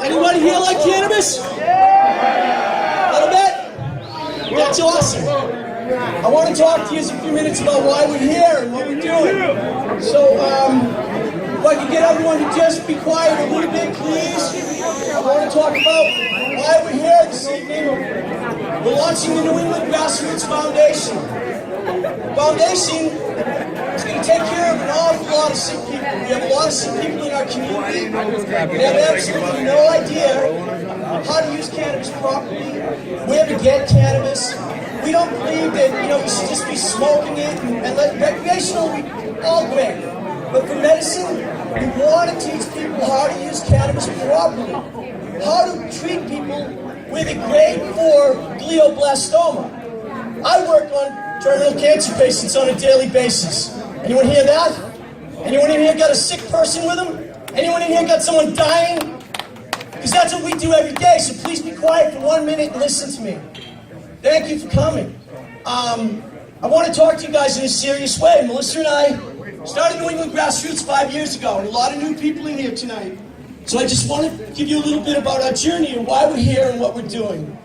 Anybody here like cannabis? A little bit? That's awesome. I want to talk to you in a few minutes about why we're here and what we're doing. So, if I could get everyone to just be quiet a little bit, please. I want to talk about why we're here this evening. We're launching the New England Grassroots Foundation. The foundation is going to take care of an awful lot of sick people. We have a lot of sick people in our community. We have absolutely no idea how to use cannabis properly, where to get cannabis. We don't believe that, you should just be smoking it and let recreational be all great. But for medicine, we want to teach people how to use cannabis properly, how to treat people with a grade 4 glioblastoma. I work on terminal cancer patients on a daily basis. Anyone hear that? Anyone in here got a sick person with them? Anyone in here got someone dying? Because that's what we do every day, so please be quiet for 1 minute and listen to me. Thank you for coming. I want to talk to you guys in a serious way. Melissa and I started New England Grassroots 5 years ago, and a lot of new people in here tonight. So I just want to give you a little bit about our journey and why we're here and what we're doing.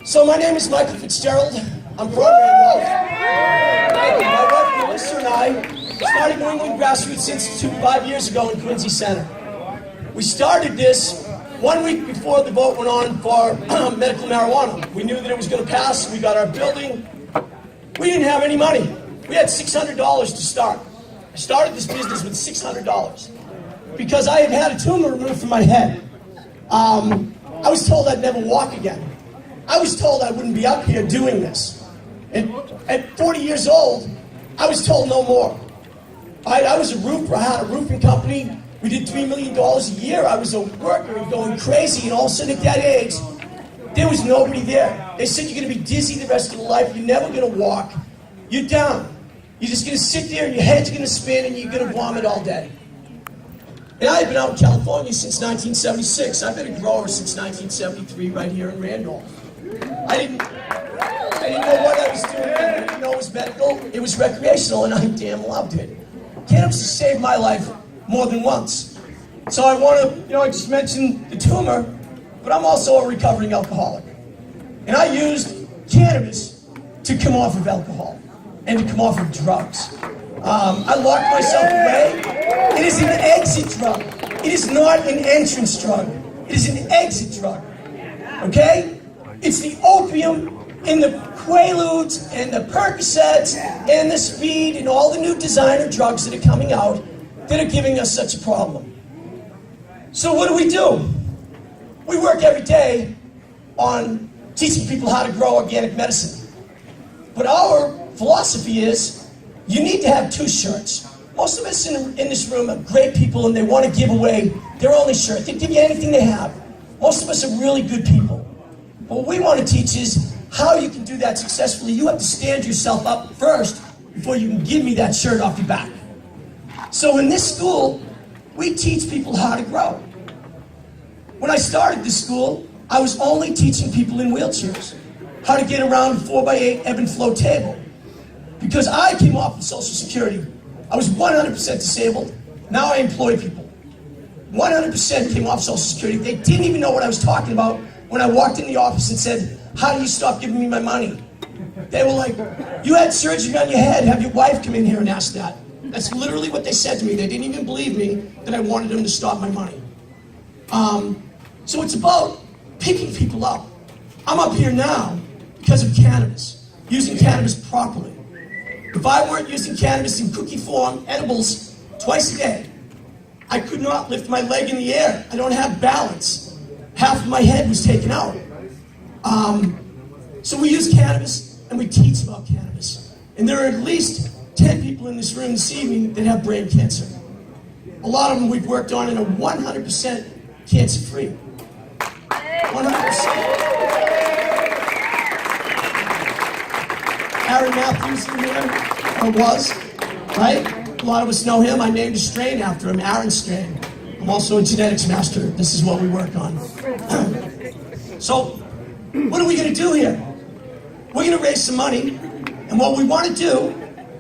So my name is Michael Fitzgerald. I'm from Randolph. My wife Melissa and I started New England Grassroots Institute 5 years ago in Quincy Center. We started this 1 week before the vote went on for medical marijuana. We knew that it was going to pass. We got our building. We didn't have any money. We had $600 to start. I started this business with $600 because I had had a tumor removed from my head. I was told I'd never walk again. I was told I wouldn't be up here doing this. And at 40 years old, I was told no more. I was a roofer. I had a roofing company. We did $3 million a year. I was a worker going crazy, and all of a sudden at that age, there was nobody there. They said, you're going to be dizzy the rest of your life. You're never going to walk. You're down. You're just going to sit there, and your head's going to spin, and you're going to vomit all day. And I had been out in California since 1976. I've been a grower since 1973 right here in Randolph. I didn't know what I was doing. I didn't know it was medical. It was recreational, and I damn loved it. Cannabis has saved my life more than once. So I want to, I just mentioned the tumor, but I'm also a recovering alcoholic. And I used cannabis to come off of alcohol and to come off of drugs. I locked myself away. It is an exit drug. It is not an entrance drug. It is an exit drug. Okay? It's the opium and the Quaaludes and the Percocets and the speed and all the new designer drugs that are coming out that are giving us such a problem. So what do? We work every day on teaching people how to grow organic medicine. But our philosophy is, you need to have two shirts. Most of us in this room are great people and they want to give away their only shirt. They give you anything they have. Most of us are really good people. But what we want to teach is how you can do that successfully. You have to stand yourself up first before you can give me that shirt off your back. So in this school, we teach people how to grow. When I started this school, I was only teaching people in wheelchairs how to get around a 4x8 ebb and flow table. Because I came off of Social Security. I was 100% disabled. Now I employ people. 100% came off Social Security. They didn't even know what I was talking about when I walked in the office and said, how do you stop giving me my money? They were like, you had surgery on your head. Have your wife come in here and ask that. That's literally what they said to me. They didn't even believe me that I wanted them to stop my money. So it's about picking people up. I'm up here now because of cannabis, using cannabis properly. If I weren't using cannabis in cookie form, edibles, twice a day, I could not lift my leg in the air. I don't have balance. Half of my head was taken out. So we use cannabis and we teach about cannabis. And there are at least 10 people in this room this evening that have brain cancer. A lot of them we've worked on and are 100% cancer-free. 100%. Aaron Matthews in here, or was, right? A lot of us know him. I named a strain after him, Aaron Strain. I'm also a genetics master. This is what we work on. So, what are we going to do here? We're going to raise some money, and what we want to do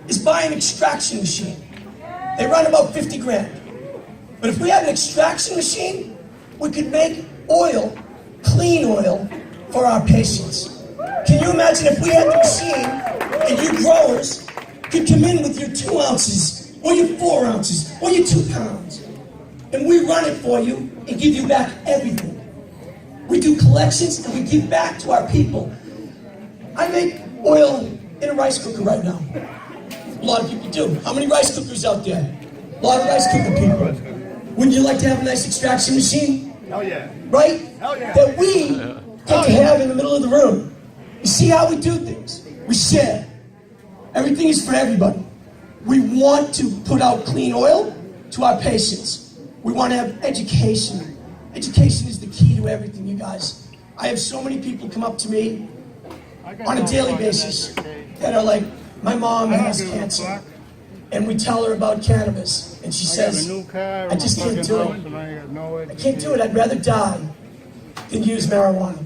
is buy an extraction machine. They run about 50 grand. But if we had an extraction machine, we could make oil, clean oil, for our patients. Can you imagine if we had the machine and you growers could come in with your 2 ounces, or your 4 ounces, or your 2 pounds, and we run it for you and give you back everything. We do collections and we give back to our people. I make oil in a rice cooker right now. A lot of people do. How many rice cookers out there? A lot of rice cooker people. Wouldn't you like to have a nice extraction machine? Hell yeah. Right? Hell yeah. That we get to have in the middle of the room. You see how we do things? We share. Everything is for everybody. We want to put out clean oil to our patients. We want to have education. Education is the key to everything, you guys. I have so many people come up to me on a daily basis that are like, my mom has cancer, and we tell her about cannabis, and she says, I just can't do it. I can't do it. I'd rather die than use marijuana.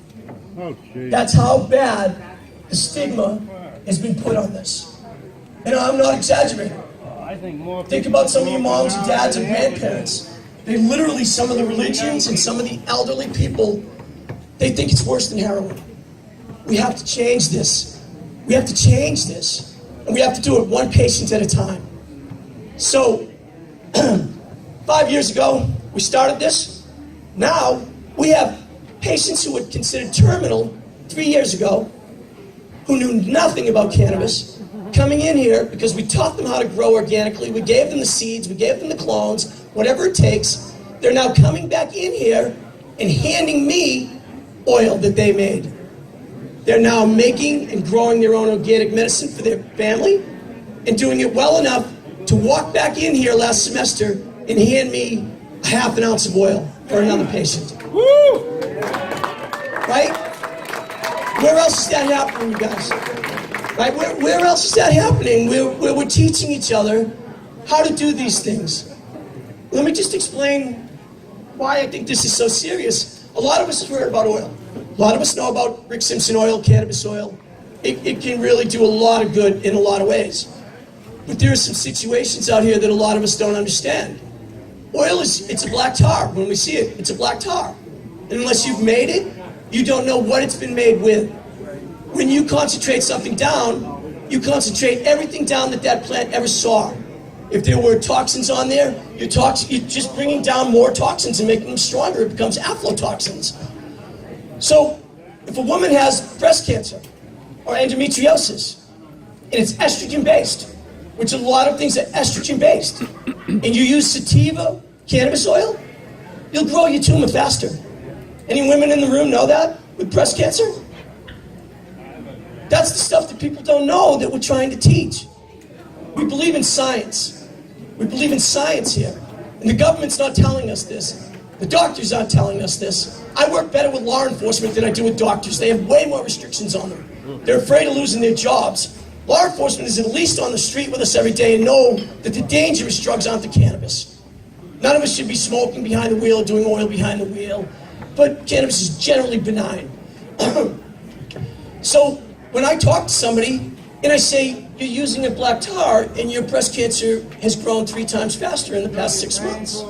That's how bad the stigma has been put on this. And I'm not exaggerating. Think about some of your moms and dads and grandparents. They literally, some of the religions and some of the elderly people, they think it's worse than heroin. We have to change this. We have to change this. And we have to do it one patient at a time. So, 5 years ago, we started this. Now, we have patients who were considered terminal 3 years ago, who knew nothing about cannabis, coming in here because we taught them how to grow organically. We gave them the seeds, we gave them the clones, whatever it takes. They're now coming back in here and handing me oil that they made. They're now making and growing their own organic medicine for their family and doing it well enough to walk back in here last semester and hand me a half an ounce of oil for another patient. Woo! Right? Where else is that happening, you guys? Right? Where else is that happening? Where we're teaching each other how to do these things. Let me just explain why I think this is so serious. A lot of us have heard about oil. A lot of us know about Rick Simpson oil, cannabis oil. It can really do a lot of good in a lot of ways. But there are some situations out here that a lot of us don't understand. Oil it's a black tar. When we see it, it's a black tar. And unless you've made it, you don't know what it's been made with. When you concentrate something down, you concentrate everything down that plant ever saw. If there were toxins on there, you're just bringing down more toxins and making them stronger. It becomes aflatoxins. So, if a woman has breast cancer or endometriosis, and it's estrogen-based, which a lot of things are estrogen-based, and you use sativa cannabis oil, you'll grow your tumor faster. Any women in the room know that with breast cancer? That's the stuff that people don't know that we're trying to teach. We believe in science. We believe in science here. And the government's not telling us this. The doctors aren't telling us this. I work better with law enforcement than I do with doctors. They have way more restrictions on them. They're afraid of losing their jobs. Law enforcement is at least on the street with us every day and know that the dangerous drugs aren't the cannabis. None of us should be smoking behind the wheel or doing oil behind the wheel. But cannabis is generally benign. So when I talk to somebody and I say, you're using a black tar and your breast cancer has grown 3 times faster in the past 6 months.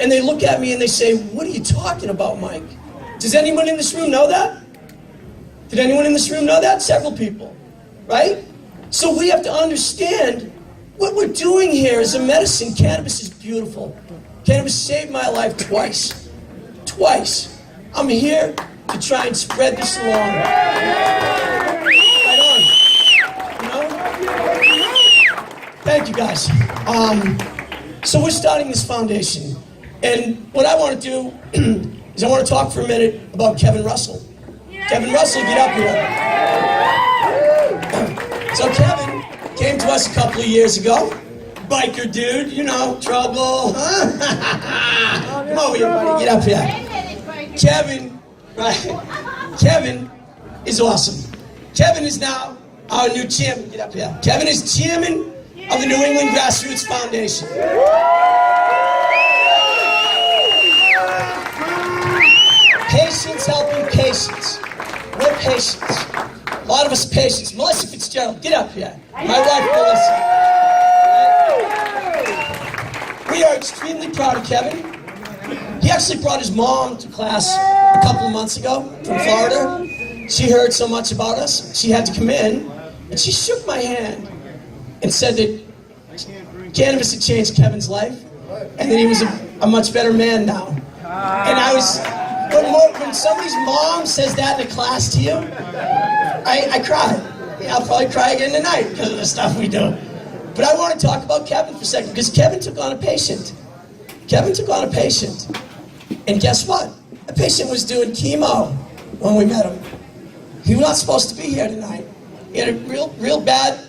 And they look at me and they say, what are you talking about, Mike? Does anyone in this room know that? Did anyone in this room know that? Several people, right? So we have to understand what we're doing here is a medicine. Cannabis is beautiful. Cannabis saved my life twice. Twice. I'm here to try and spread this along. Right on. You know? Thank you, guys. So we're starting this foundation. And what I want to do is I want to talk for a minute about Kevin Russell. Kevin Russell, get up here. So Kevin came to us a couple of years ago. Biker dude, you know, trouble. Come over here, buddy, get up here. Kevin, right? Kevin is awesome. Kevin is now our new chairman. Get up here. Kevin is chairman of the New England Grassroots Foundation. Patients helping patients. We're patients. A lot of us patients. Melissa Fitzgerald, get up here. My wife, Melissa. We are extremely proud of Kevin. He actually brought his mom to class a couple of months ago from Florida. She heard so much about us, she had to come in, and she shook my hand and said that cannabis had changed Kevin's life, and that he was a much better man now. And I was, when somebody's mom says that in a class to you, I cry. I'll probably cry again tonight because of the stuff we do. But I want to talk about Kevin for a second, because Kevin took on a patient. Kevin took on a patient. And guess what? The patient was doing chemo when we met him. He was not supposed to be here tonight. He had a real bad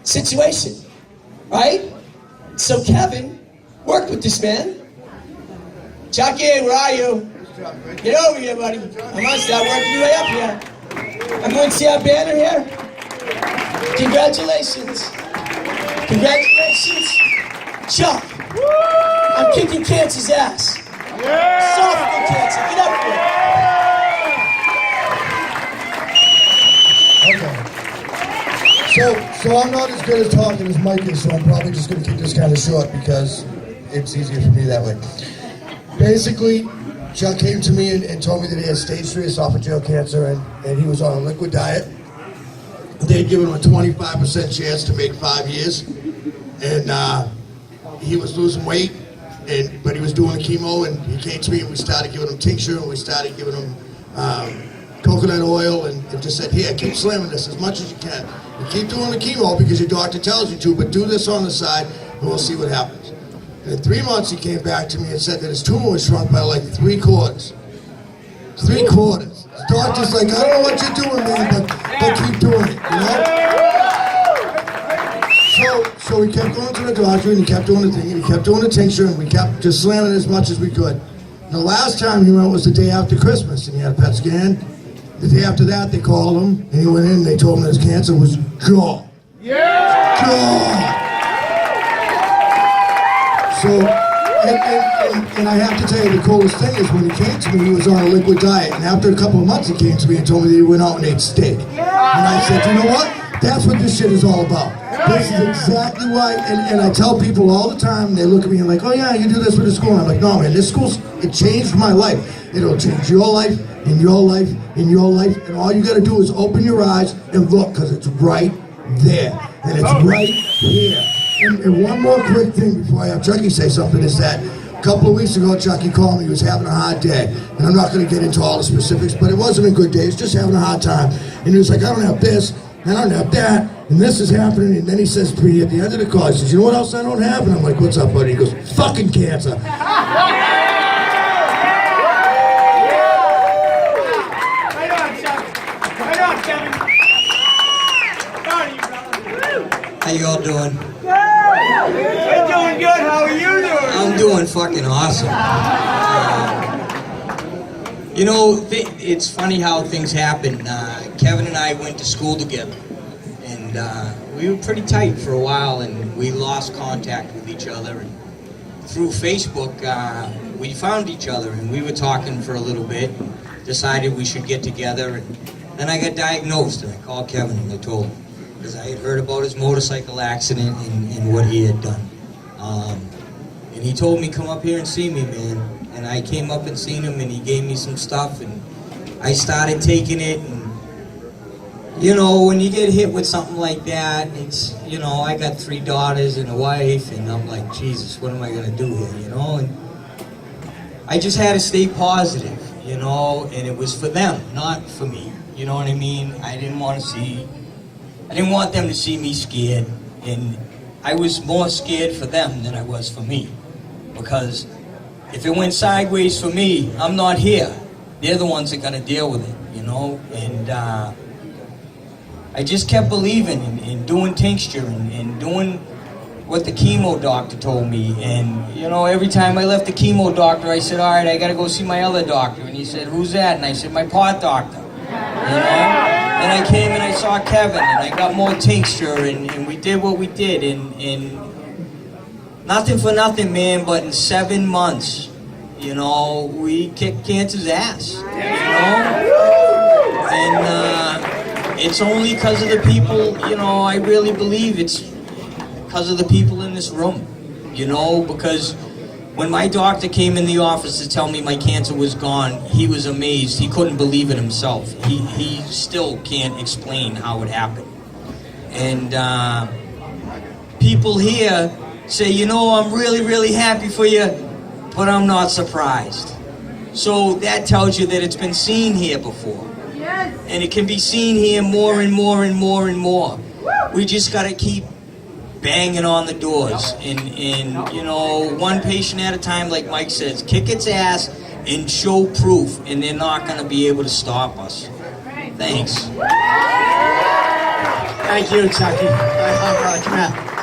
situation, right? So Kevin worked with this man. Chucky, where are you? Get over here, buddy. I must start working your way up here. I'm going to see our banner here. Congratulations. Congratulations, Chuck. I'm kicking cancer's ass. Esophageal cancer. Get up here. Okay. So I'm not as good at talking as Mike is, so I'm probably just going to keep this kind of short because it's easier for me that way. Basically, Chuck came to me and told me that he had stage 3 esophageal cancer and he was on a liquid diet. They had given him a 25% chance to make 5 years, and he was losing weight, but he was doing the chemo, and he came to me and we started giving him tincture and we started giving him coconut oil and just said, here, keep slamming this as much as you can. You keep doing the chemo because your doctor tells you to, but do this on the side and we'll see what happens. And in 3 months he came back to me and said that his tumor was shrunk by like 3/4. 3/4. The doctor's like, I don't know what you're doing, man, but keep doing it, you know? So we kept going to the doctor and he kept doing the thing and he kept doing the tincture and we kept just slamming as much as we could. And the last time he went was the day after Christmas and he had a PET scan. The day after that they called him and he went in and they told him that his cancer was gone. Yeah! Gone! So, and I have to tell you, the coolest thing is when he came to me, he was on a liquid diet. And after a couple of months, he came to me and told me that he went out and ate steak. And I said, you know what? That's what this shit is all about. This is exactly why, and I tell people all the time, they look at me and like, oh yeah, you do this with the school. And I'm like, no man, this school's, it changed my life. It'll change your life, and your life, and your life. And all you gotta do is open your eyes and look, because it's right there. And it's right here. And one more quick thing before I have Chucky say something is that a couple of weeks ago, Chucky called me. He was having a hard day. And I'm not going to get into all the specifics, but it wasn't a good day. He was just having a hard time. And he was like, I don't have this, I don't have that, and this is happening. And then he says to me at the end of the call, he says, you know what else I don't have? And I'm like, what's up, buddy? He goes, fucking cancer. How you all doing? We're doing good. How are you doing? I'm doing fucking awesome. You know, it's funny how things happen. Kevin and I went to school together, and we were pretty tight for a while, and we lost contact with each other. And through Facebook, we found each other, and we were talking for a little bit, decided we should get together, and then I got diagnosed, and I called Kevin and I told him, because I had heard about his motorcycle accident and what he had done. And he told me, come up here and see me, man. And I came up and seen him, and he gave me some stuff, and I started taking it. And you know, when you get hit with something like that, it's, you know, I got 3 daughters and a wife, and I'm like, Jesus, what am I gonna do here, you know? And I just had to stay positive, you know, and it was for them, not for me. You know what I mean? I didn't want them to see me scared, and I was more scared for them than I was for me. Because if it went sideways for me, I'm not here. They're the ones that are gonna deal with it, you know? And I just kept believing and doing tincture and doing what the chemo doctor told me. And, you know, every time I left the chemo doctor, I said, all right, I gotta go see my other doctor. And he said, who's that? And I said, my pot doctor, you know? And I came and I saw Kevin, and I got more tincture, and we did what we did, and nothing for nothing, man, but in 7 months, you know, we kicked cancer's ass, you know? And it's only because of the people, you know, I really believe it's because of the people in this room, you know, because When my doctor came in the office to tell me my cancer was gone, he was amazed. He couldn't believe it himself. He still can't explain how it happened. And people here say, you know, I'm really, really happy for you, but I'm not surprised. So that tells you that it's been seen here before. Yes. And it can be seen here more and more and more and more. We just got to keep banging on the doors and you know, one patient at a time, like Mike says, kick its ass and show proof, and they're not going to be able to stop us. Thanks. Thank you, Chucky. Come out.